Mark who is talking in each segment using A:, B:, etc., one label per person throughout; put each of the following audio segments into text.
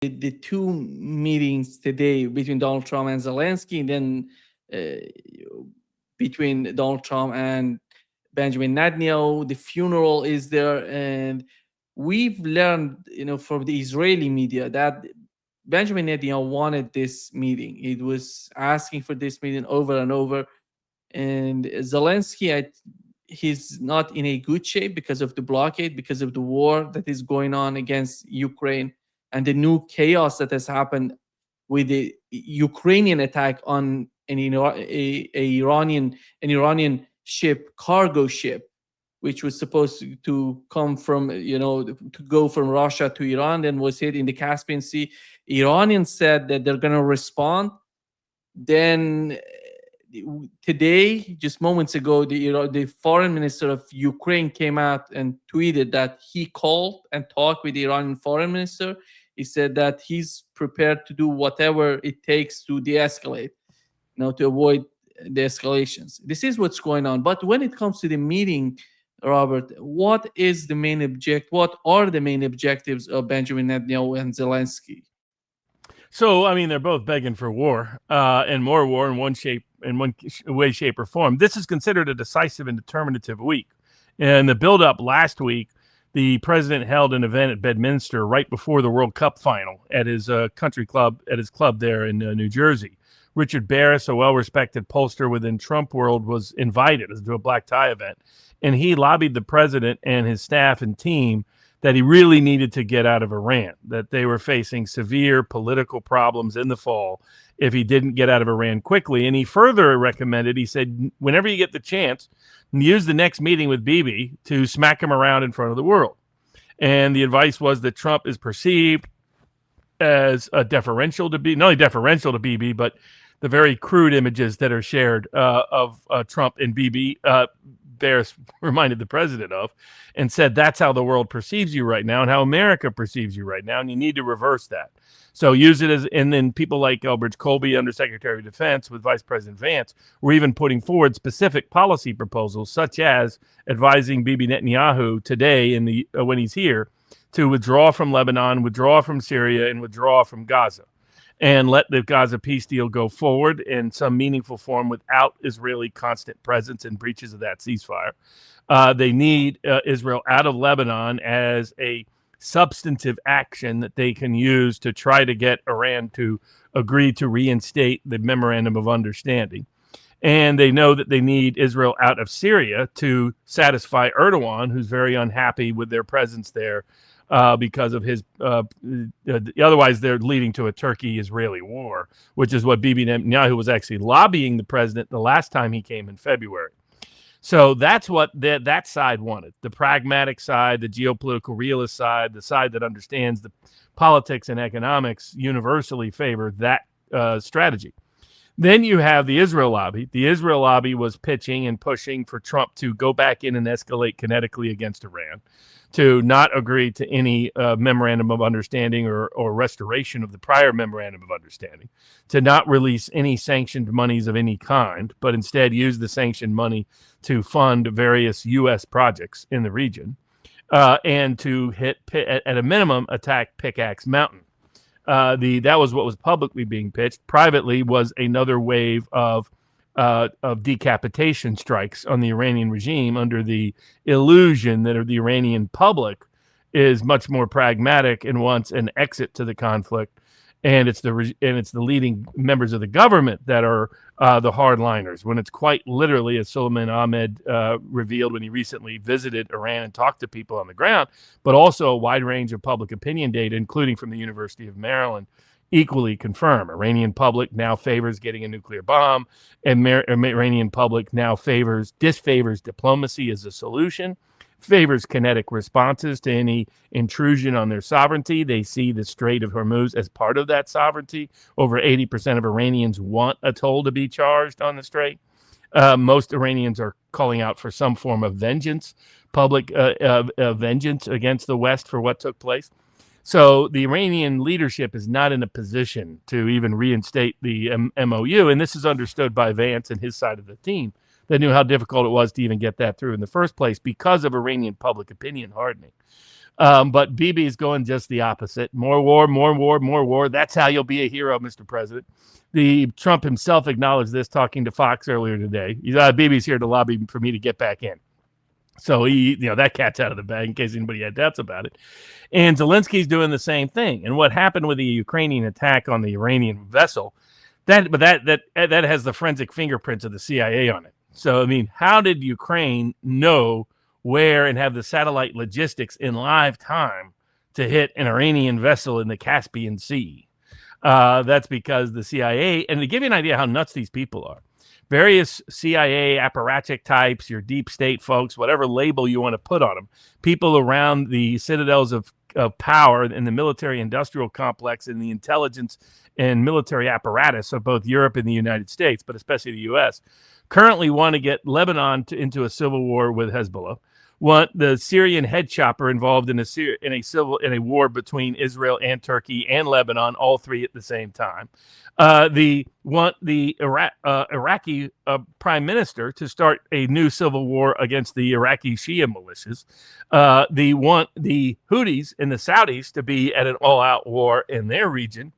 A: the two meetings today between Donald Trump and Zelensky, and then between Donald Trump and Benjamin Netanyahu. The funeral is there, and we've learned, from the Israeli media that Benjamin Netanyahu wanted this meeting. He was asking for this meeting over and over, and Zelensky, he's not in a good shape because of the blockade, because of the war that is going on against Ukraine, and the new chaos that has happened with the Ukrainian attack on an Iranian ship, cargo ship, which was supposed to come from, to go from Russia to Iran, then was hit in the Caspian Sea. Iranians said that they're going to respond. Then today, just moments ago, the foreign minister of Ukraine came out and tweeted that he called and talked with the Iranian foreign minister. He said that he's prepared to do whatever it takes to de-escalate, to avoid the escalations. This is what's going on. But when it comes to the meeting, Robert, what are the main objectives of Benjamin Netanyahu and Zelensky?
B: So, I mean, they're both begging for war, and more war in one way, shape, or form. This is considered a decisive and determinative week. And the build-up last week, the president held an event at Bedminster right before the World Cup final at his country club, at his club there in New Jersey. Richard Barris, a well-respected pollster within Trump world, was invited to a black tie event, and he lobbied the president and his staff and team that he really needed to get out of Iran, that they were facing severe political problems in the fall if he didn't get out of Iran quickly. And he further recommended, he said, whenever you get the chance, use the next meeting with Bibi to smack him around in front of the world. And the advice was that Trump is perceived as deferential to Bibi, not only deferential to Bibi, but the very crude images that are shared of Trump and Bibi, Barris reminded the president of, and said that's how the world perceives you right now and how America perceives you right now, and you need to reverse that. So use it as, and then people like Elbridge Colby, Undersecretary of Defense, with Vice President Vance, were even putting forward specific policy proposals, such as advising Bibi Netanyahu today when he's here to withdraw from Lebanon, withdraw from Syria, and withdraw from Gaza, and let the Gaza peace deal go forward in some meaningful form without Israeli constant presence and breaches of that ceasefire. They need Israel out of Lebanon as a substantive action that they can use to try to get Iran to agree to reinstate the Memorandum of Understanding. And they know that they need Israel out of Syria to satisfy Erdogan, who's very unhappy with their presence there, because of his, otherwise they're leading to a Turkey-Israeli war, which is what Bibi Netanyahu was actually lobbying the president the last time he came in February. So that's what that side wanted. The pragmatic side, the geopolitical realist side, the side that understands the politics and economics universally favor that strategy. Then you have the Israel lobby. The Israel lobby was pitching and pushing for Trump to go back in and escalate kinetically against Iran, to not agree to any memorandum of understanding or restoration of the prior memorandum of understanding, to not release any sanctioned monies of any kind, but instead use the sanctioned money to fund various U.S. projects in the region, and to at a minimum, attack Pickaxe Mountain. That was what was publicly being pitched. Privately was another wave of decapitation strikes on the Iranian regime under the illusion that the Iranian public is much more pragmatic and wants an exit to the conflict, and it's the leading members of the government that are the hardliners. When it's quite literally, as Suleiman Ahmed revealed when he recently visited Iran and talked to people on the ground, but also a wide range of public opinion data, including from the University of Maryland, equally confirm. Iranian public now favors getting a nuclear bomb, and Iranian public now disfavors diplomacy as a solution, favors kinetic responses to any intrusion on their sovereignty. They see the Strait of Hormuz as part of that sovereignty. Over 80% of Iranians want a toll to be charged on the strait. Most Iranians are calling out for some form of vengeance, public vengeance against the West for what took place. So the Iranian leadership is not in a position to even reinstate the MOU, and this is understood by Vance and his side of the team. They knew how difficult it was to even get that through in the first place because of Iranian public opinion hardening. But Bibi is going just the opposite. More war, more war, more war. That's how you'll be a hero, Mr. President. The Trump himself acknowledged this talking to Fox earlier today. Bibi's here to lobby for me to get back in. So that cat's out of the bag in case anybody had doubts about it. And Zelensky's doing the same thing. And what happened with the Ukrainian attack on the Iranian vessel, that has the forensic fingerprints of the CIA on it. So, I mean, how did Ukraine know where and have the satellite logistics in live time to hit an Iranian vessel in the Caspian Sea? That's because the CIA, and to give you an idea how nuts these people are, various CIA apparatchik types, your deep state folks, whatever label you want to put on them, people around the citadels of power in the military industrial complex and the intelligence and military apparatus of both Europe and the United States, but especially the U.S., currently want to get Lebanon into a civil war with Hezbollah, want the Syrian head chopper involved in a war between Israel and Turkey and Lebanon, all three at the same time. Want the Iraqi prime minister to start a new civil war against the Iraqi Shia militias. They want the Houthis and the Saudis to be at an all-out war in their region,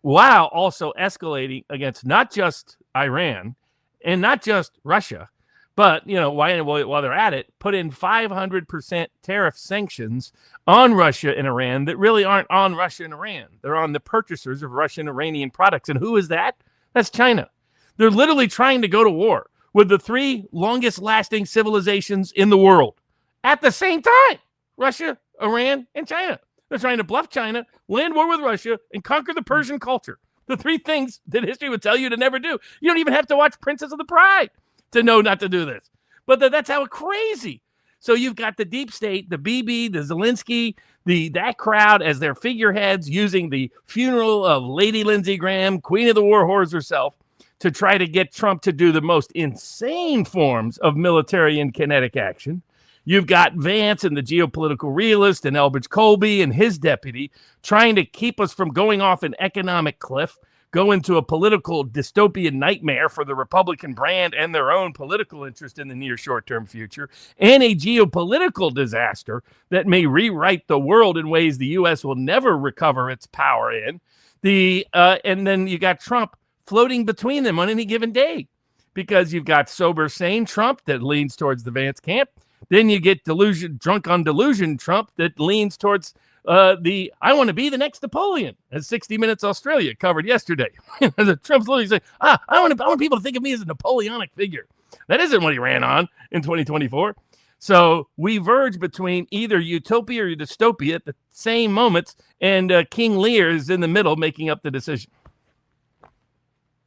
B: while also escalating against not just Iran and not just Russia, but, while they're at it, put in 500% tariff sanctions on Russia and Iran that really aren't on Russia and Iran. They're on the purchasers of Russian Iranian products. And who is that? That's China. They're literally trying to go to war with the three longest lasting civilizations in the world at the same time: Russia, Iran, and China. They're trying to bluff China, land war with Russia, and conquer the Persian culture. The three things that history would tell you to never do. You don't even have to watch Princess of the Bride to know not to do this. But that's how crazy. So you've got the deep state, the Bibi, the Zelensky, that crowd as their figureheads, using the funeral of Lady Lindsey Graham, Queen of the War Whores herself, to try to get Trump to do the most insane forms of military and kinetic action. You've got Vance and the geopolitical realist and Elbridge Colby and his deputy trying to keep us from going off an economic cliff, go into a political dystopian nightmare for the Republican brand and their own political interest in the near short-term future, and a geopolitical disaster that may rewrite the world in ways the U.S. will never recover its power in. And then you got Trump floating between them on any given day, because you've got sober, sane Trump that leans towards the Vance camp. Then you get drunk on delusion Trump that leans towards I want to be the next Napoleon, as 60 Minutes Australia covered yesterday. Trump's literally saying, I want people to think of me as a Napoleonic figure. That isn't what he ran on in 2024. So we verge between either utopia or dystopia at the same moments, and King Lear is in the middle making up the decision.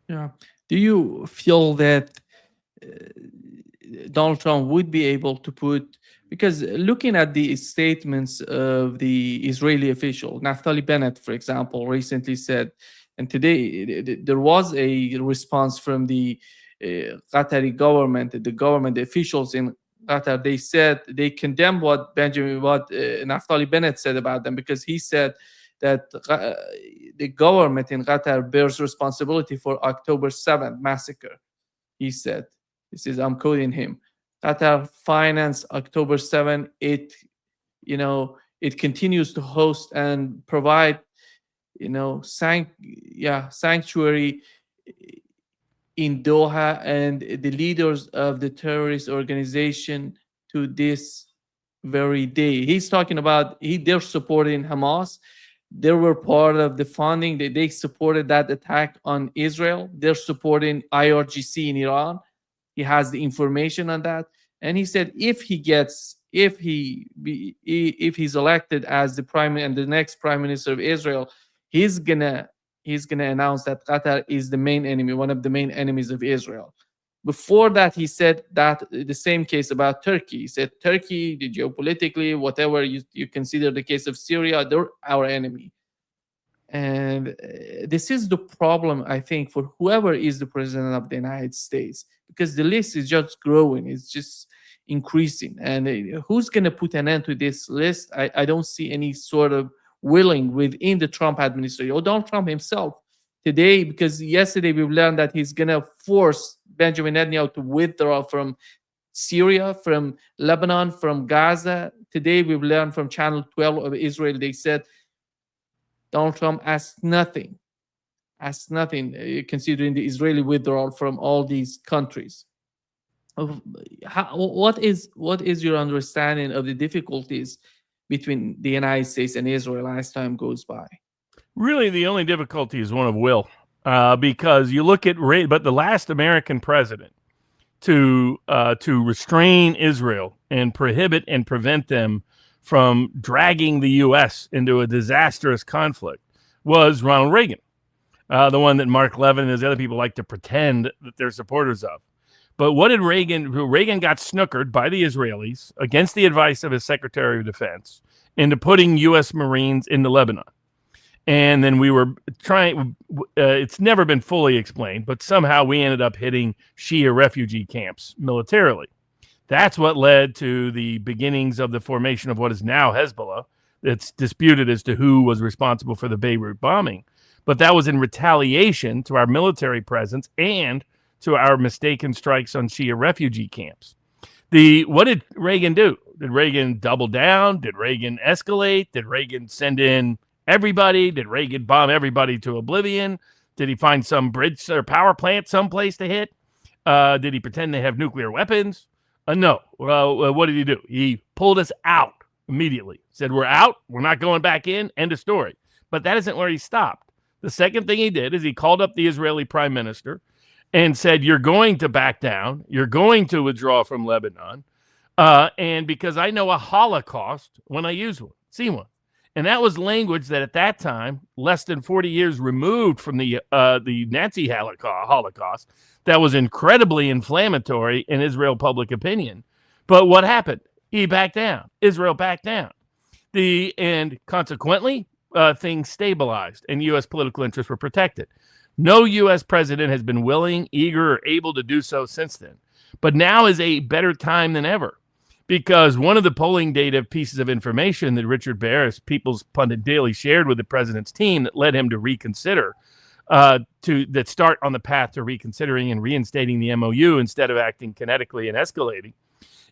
A: Yeah. Do you feel that Donald Trump would be able to put, because looking at the statements of the Israeli official, Naftali Bennett, for example, recently said, and today there was a response from the Qatari government, the officials in Qatar. They said they condemned what Naftali Bennett said about them, because he said that the government in Qatar bears responsibility for October 7th massacre. He said, I'm quoting him, Qatar financed October 7th. It continues to host and provide, sanctuary in Doha and the leaders of the terrorist organization to this very day. He's talking about they're supporting Hamas. They were part of the funding. They supported that attack on Israel. They're supporting IRGC in Iran. He has the information on that. And he said if he's elected as the next prime minister of Israel, he's gonna announce that Qatar is the main enemy, one of the main enemies of Israel. Before that, he said that the same case about Turkey. He said Turkey, geopolitically, whatever you consider the case of Syria, they're our enemy. And this is the problem, I think, for whoever is the president of the United States, because the list is just growing. It's just increasing. And who's going to put an end to this list? I don't see any sort of willing within the Trump administration or Donald Trump himself today, because yesterday we've learned that he's going to force Benjamin Netanyahu to withdraw from Syria, from Lebanon, from Gaza. Today, we've learned from Channel 12 of Israel, they said Donald Trump asked nothing, considering the Israeli withdrawal from all these countries. What is your understanding of the difficulties between the United States and Israel as time goes by?
B: Really, the only difficulty is one of will, because you look at but the last American president to restrain Israel and prohibit and prevent them from dragging the U.S. into a disastrous conflict was Ronald Reagan, the one that Mark Levin and his other people like to pretend that they're supporters of. But what did Reagan? Reagan got snookered by the Israelis against the advice of his Secretary of Defense into putting U.S. Marines into Lebanon. And then we were trying, it's never been fully explained, but somehow we ended up hitting Shia refugee camps militarily. That's what led to the beginnings of the formation of what is now Hezbollah. It's disputed as to who was responsible for the Beirut bombing. But that was in retaliation to our military presence and to our mistaken strikes on Shia refugee camps. What did Reagan do? Did Reagan double down? Did Reagan escalate? Did Reagan send in everybody? Did Reagan bomb everybody to oblivion? Did he find some bridge or power plant someplace to hit? Did he pretend they have nuclear weapons? No. What did he do? He pulled us out immediately. Said, we're out. We're not going back in. End of story. But that isn't where he stopped. The second thing he did is he called up the Israeli prime minister and said, you're going to back down. You're going to withdraw from Lebanon. And because I know a Holocaust when I use one, see one. And that was language that at that time, less than 40 years removed from the Nazi Holocaust, that was incredibly inflammatory in Israel public opinion. But what happened? He backed down. Israel backed down. And consequently, things stabilized and U.S. political interests were protected. No U.S. president has been willing, eager, or able to do so since then. But now is a better time than ever, because one of the polling data pieces of information that Richard Barris, People's Pundit Daily, shared with the president's team that led him to reconsider, that start on the path to reconsidering and reinstating the MOU instead of acting kinetically and escalating,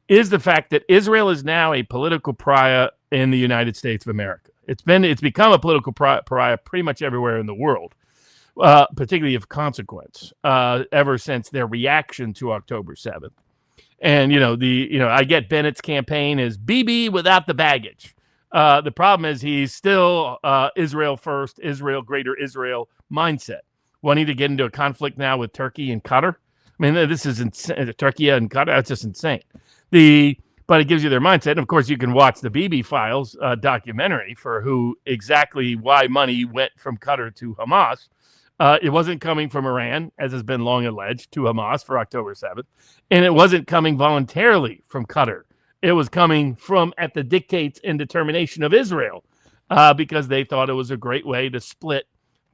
B: is the fact that Israel is now a political pariah in the United States of America. It's become a political pariah pretty much everywhere in the world, particularly of consequence, ever since their reaction to October 7th. And, I get Bennett's campaign is Bibi without the baggage. The problem is he's still Israel first, Israel, greater Israel mindset, wanting to get into a conflict now with Turkey and Qatar. I mean, this is insane. Turkey and Qatar, that's just insane. But it gives you their mindset. And of course, you can watch the Bibi Files documentary for why money went from Qatar to Hamas. It wasn't coming from Iran, as has been long alleged, to Hamas for October 7th. And it wasn't coming voluntarily from Qatar. It was coming from at the dictates and determination of Israel, because they thought it was a great way to split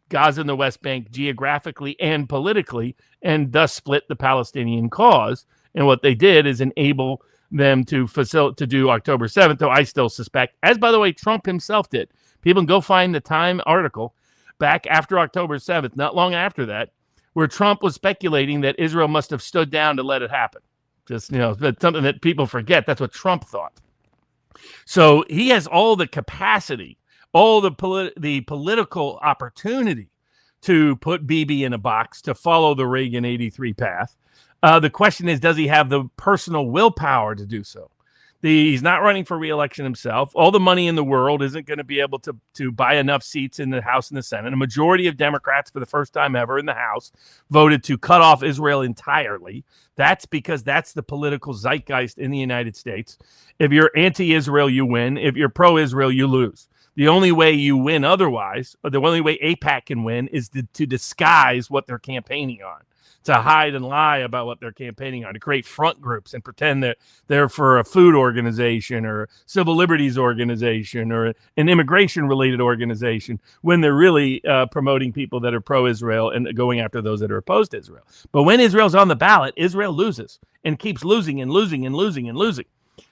B: Gaza and the West Bank geographically and politically, and thus split the Palestinian cause. And what they did is enable them to do October 7th, though I still suspect, as by the way, Trump himself did. People can go find the Time article back after October 7th, not long after that, where Trump was speculating that Israel must have stood down to let it happen. Just, that's something that people forget. That's what Trump thought. So he has all the capacity, all the political opportunity to put Bibi in a box, to follow the Reagan 83 path. The question is, does he have the personal willpower to do so? He's not running for re-election himself. All the money in the world isn't going to be able to buy enough seats in the House and the Senate. A majority of Democrats, for the first time ever in the House, voted to cut off Israel entirely. That's because that's the political zeitgeist in the United States. If you're anti-Israel, you win. If you're pro-Israel, you lose. The only way you win otherwise, or the only way AIPAC can win, is to disguise what they're campaigning on, to hide and lie about what they're campaigning on, to create front groups and pretend that they're for a food organization or a civil liberties organization or an immigration-related organization, when they're really promoting people that are pro-Israel and going after those that are opposed to Israel. But when Israel's on the ballot, Israel loses and keeps losing and losing and losing and losing.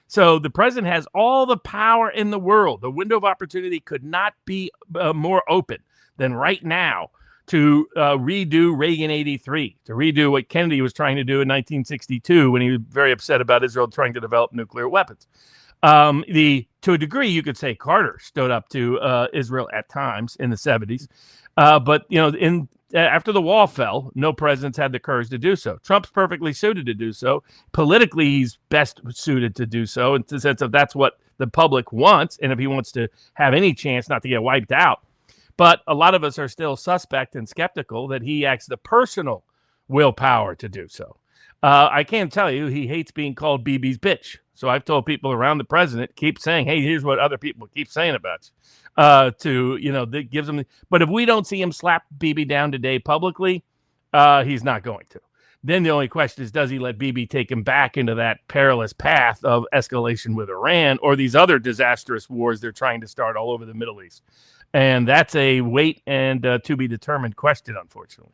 B: So the president has all the power in the world. The window of opportunity could not be more open than right now to redo Reagan 83, to redo what Kennedy was trying to do in 1962 when he was very upset about Israel trying to develop nuclear weapons. To a degree, you could say Carter stood up to Israel at times in the 70s. But, after the wall fell, no presidents had the courage to do so. Trump's perfectly suited to do so. Politically, he's best suited to do so in the sense of that's what the public wants, and if he wants to have any chance not to get wiped out. But a lot of us are still suspect and skeptical that he acts the personal willpower to do so. I can tell you he hates being called BB's bitch. So I've told people around the president, keep saying, hey, here's what other people keep saying about you. That gives him. But if we don't see him slap BB down today publicly, he's not going to. Then the only question is, does he let BB take him back into that perilous path of escalation with Iran or these other disastrous wars they're trying to start all over the Middle East? And that's a wait and to be determined question, unfortunately.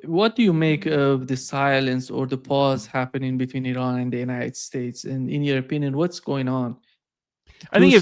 A: What do you make of the silence or the pause happening between Iran and the United States? And in your opinion, what's going on?
B: I think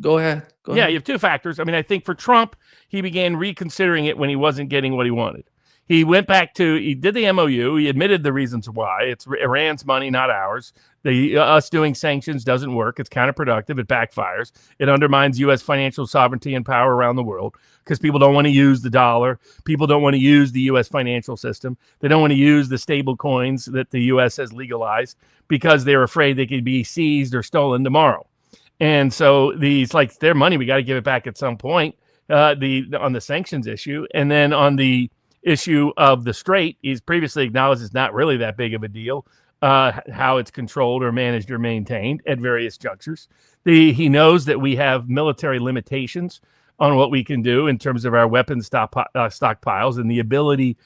A: Go ahead.
B: You have two factors. I mean, I think for Trump, he began reconsidering it when he wasn't getting what he wanted. He went back he did the MOU. He admitted the reasons why. It's Iran's money, not ours. Us doing sanctions doesn't work. It's counterproductive. It backfires. It undermines U.S. financial sovereignty and power around the world because people don't want to use the dollar. People don't want to use the U.S. financial system. They don't want to use the stable coins that the U.S. has legalized because they're afraid they could be seized or stolen tomorrow. And so it's their money. We got to give it back at some point. On the sanctions issue, and then on the issue of the Strait, he's previously acknowledged it's not really that big of a deal. How it's controlled or managed or maintained at various junctures. He knows that we have military limitations on what we can do in terms of our weapons stockpiles and the ability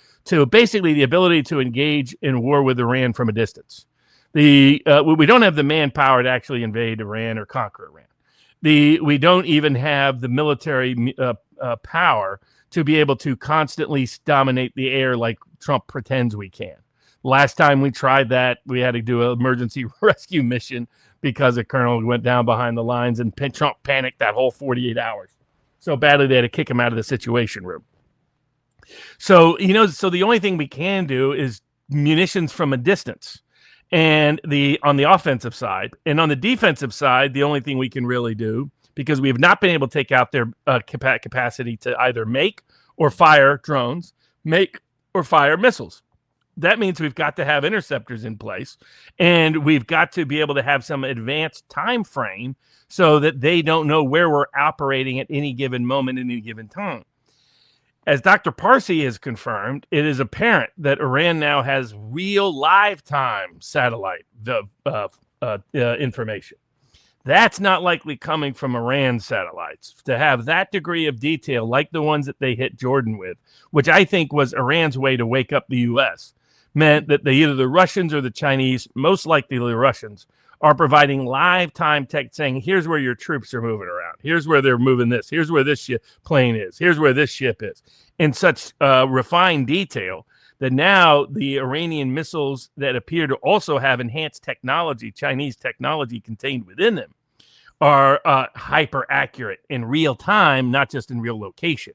B: to engage in war with Iran from a distance. We don't have the manpower to actually invade Iran or conquer Iran. We don't even have the military power to be able to constantly dominate the air like Trump pretends we can. Last time we tried that, we had to do an emergency rescue mission because a colonel went down behind the lines and Trump panicked that whole 48 hours. So badly they had to kick him out of the Situation Room. So, so the only thing we can do is munitions from a distance. And on the offensive side. And on the defensive side, the only thing we can really do, because we have not been able to take out their capacity to either make or fire drones, make or fire missiles. That means we've got to have interceptors in place, and we've got to be able to have some advanced time frame so that they don't know where we're operating at any given moment, any given time. As Dr. Parsi has confirmed, it is apparent that Iran now has real live time satellite information. That's not likely coming from Iran satellites. To have that degree of detail, like the ones that they hit Jordan with, which I think was Iran's way to wake up the U.S., meant that either the Russians or the Chinese, most likely the Russians, are providing live time tech saying, here's where your troops are moving around. Here's where they're moving this. Here's where this plane is. Here's where this ship is. In such refined detail that now the Iranian missiles that appear to also have enhanced technology, Chinese technology contained within them, are hyper accurate in real time, not just in real location.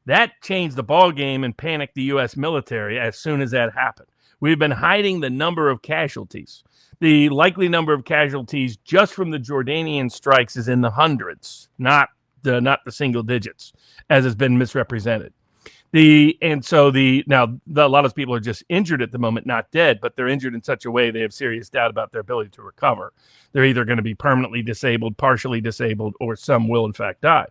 B: That changed the ball game and panicked the U.S. military as soon as that happened. We've been hiding the number of casualties. The likely number of casualties just from the Jordanian strikes is in the hundreds, not the single digits, as has been misrepresented. A lot of people are just injured at the moment, not dead, but they're injured in such a way they have serious doubt about their ability to recover. They're either going to be permanently disabled, partially disabled, or some will in fact die.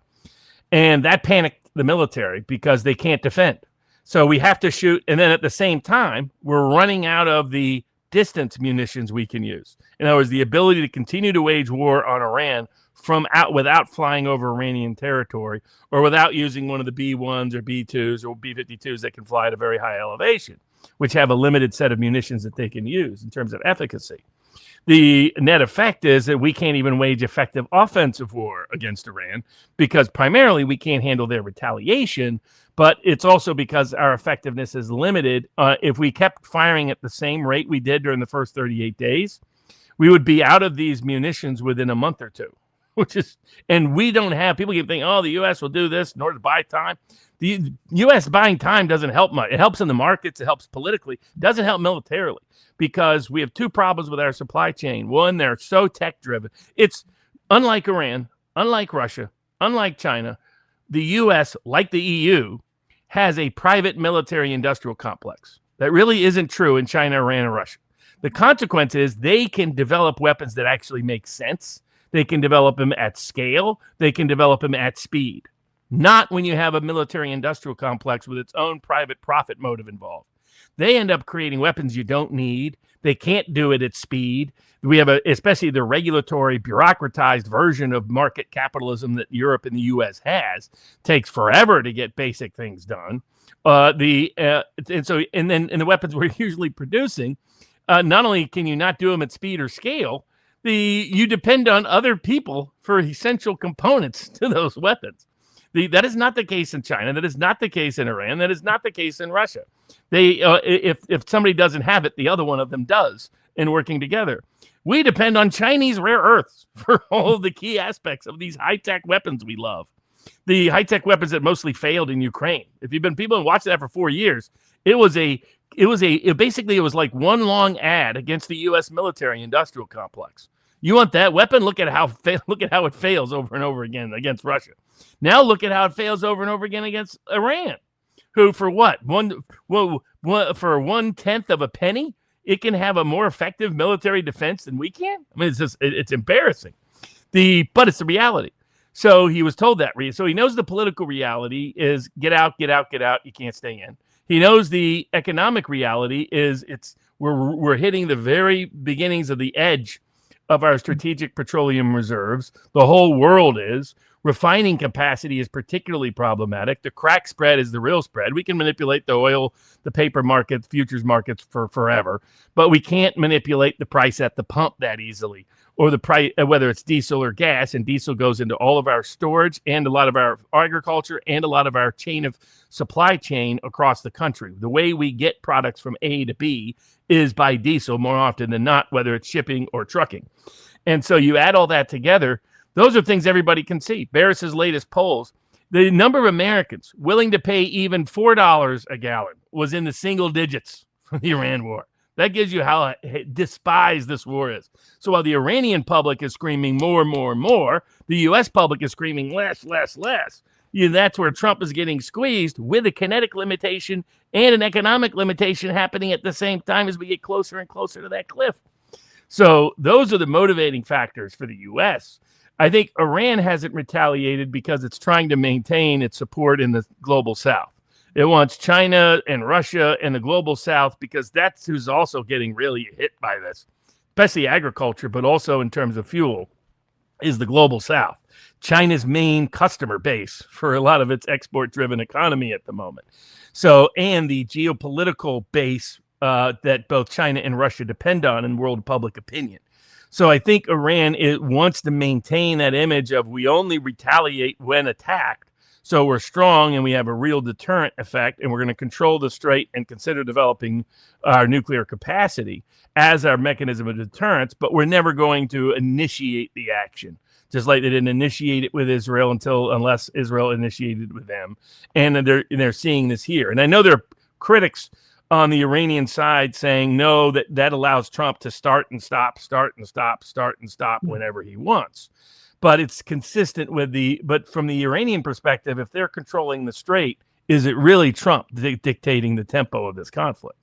B: And that panicked the military because they can't defend. So we have to shoot. And then at the same time, we're running out of the distance munitions we can use. In other words, the ability to continue to wage war on Iran without flying over Iranian territory or without using one of the B-1s or B-2s or B-52s that can fly at a very high elevation, which have a limited set of munitions that they can use in terms of efficacy. The net effect is that we can't even wage effective offensive war against Iran because primarily we can't handle their retaliation, but it's also because our effectiveness is limited. If we kept firing at the same rate we did during the first 38 days, we would be out of these munitions within a month or two. and we don't have, people keep thinking, oh, the U.S. will do this in order to buy time. The U.S. buying time doesn't help much. It helps in the markets. It helps politically. It doesn't help militarily, because we have two problems with our supply chain. One, they're so tech driven. It's unlike Iran, unlike Russia, unlike China. The U.S., like the EU, has a private military industrial complex. That really isn't true in China, Iran, and Russia. The consequence is they can develop weapons that actually make sense. They can develop them at scale. They can develop them at speed. Not when you have a military industrial complex with its own private profit motive involved. They end up creating weapons you don't need. They can't do it at speed. We have especially the regulatory, bureaucratized version of market capitalism that Europe and the U.S. has. Takes forever to get basic things done. And then the weapons we're usually producing, not only can you not do them at speed or scale, you depend on other people for essential components to those weapons. That is not the case in China. That is not the case in Iran. That is not the case in Russia. If somebody doesn't have it, the other one of them does, in working together. We depend on Chinese rare earths for all the key aspects of these high-tech weapons we love. The high-tech weapons that mostly failed in Ukraine. If you've been people have watched that for 4 years, it was like one long ad against the U.S. military industrial complex. You want that weapon? Look at how it fails over and over again against Russia. Now look at how it fails over and over again against Iran, who for what? For 1/10 of a penny, it can have a more effective military defense than we can. I mean, it's embarrassing. But it's the reality. So he was told that. So he knows the political reality is get out, get out, get out. You can't stay in. He knows the economic reality is we're hitting the very beginnings of the edge of our strategic petroleum reserves. The whole world is. Refining capacity is particularly problematic. The crack spread is the real spread. We can manipulate the oil, the paper markets, futures markets for forever, but we can't manipulate the price at the pump that easily, or the price, whether it's diesel or gas. And diesel goes into all of our storage and a lot of our agriculture and a lot of our supply chain across the country. The way we get products from A to B is by diesel more often than not, whether it's shipping or trucking. And so you add all that together. Those are things everybody can see. Barris's latest polls, the number of Americans willing to pay even $4 a gallon was in the single digits for the Iran war. That gives you how despised this war is. So while the Iranian public is screaming more, more, more, the U.S. public is screaming less, less, less. That's where Trump is getting squeezed with a kinetic limitation and an economic limitation happening at the same time as we get closer and closer to that cliff. So those are the motivating factors for the U.S. I think Iran hasn't retaliated because it's trying to maintain its support in the global south. It wants China and Russia and the global south because that's who's also getting really hit by this, especially agriculture, but also in terms of fuel, is the global south. China's main customer base for a lot of its export-driven economy at the moment. So, and the geopolitical base that both China and Russia depend on in world public opinion. So I think Iran wants to maintain that image of we only retaliate when attacked. So we're strong and we have a real deterrent effect, and we're going to control the strait and consider developing our nuclear capacity as our mechanism of deterrence, but we're never going to initiate the action. Just like they didn't initiate it with Israel unless Israel initiated with them. And they're seeing this here. And I know there are critics on the Iranian side saying, no, that allows Trump to start and stop whenever he wants. But it's consistent with but from the Iranian perspective, if they're controlling the strait, is it really Trump dictating the tempo of this conflict?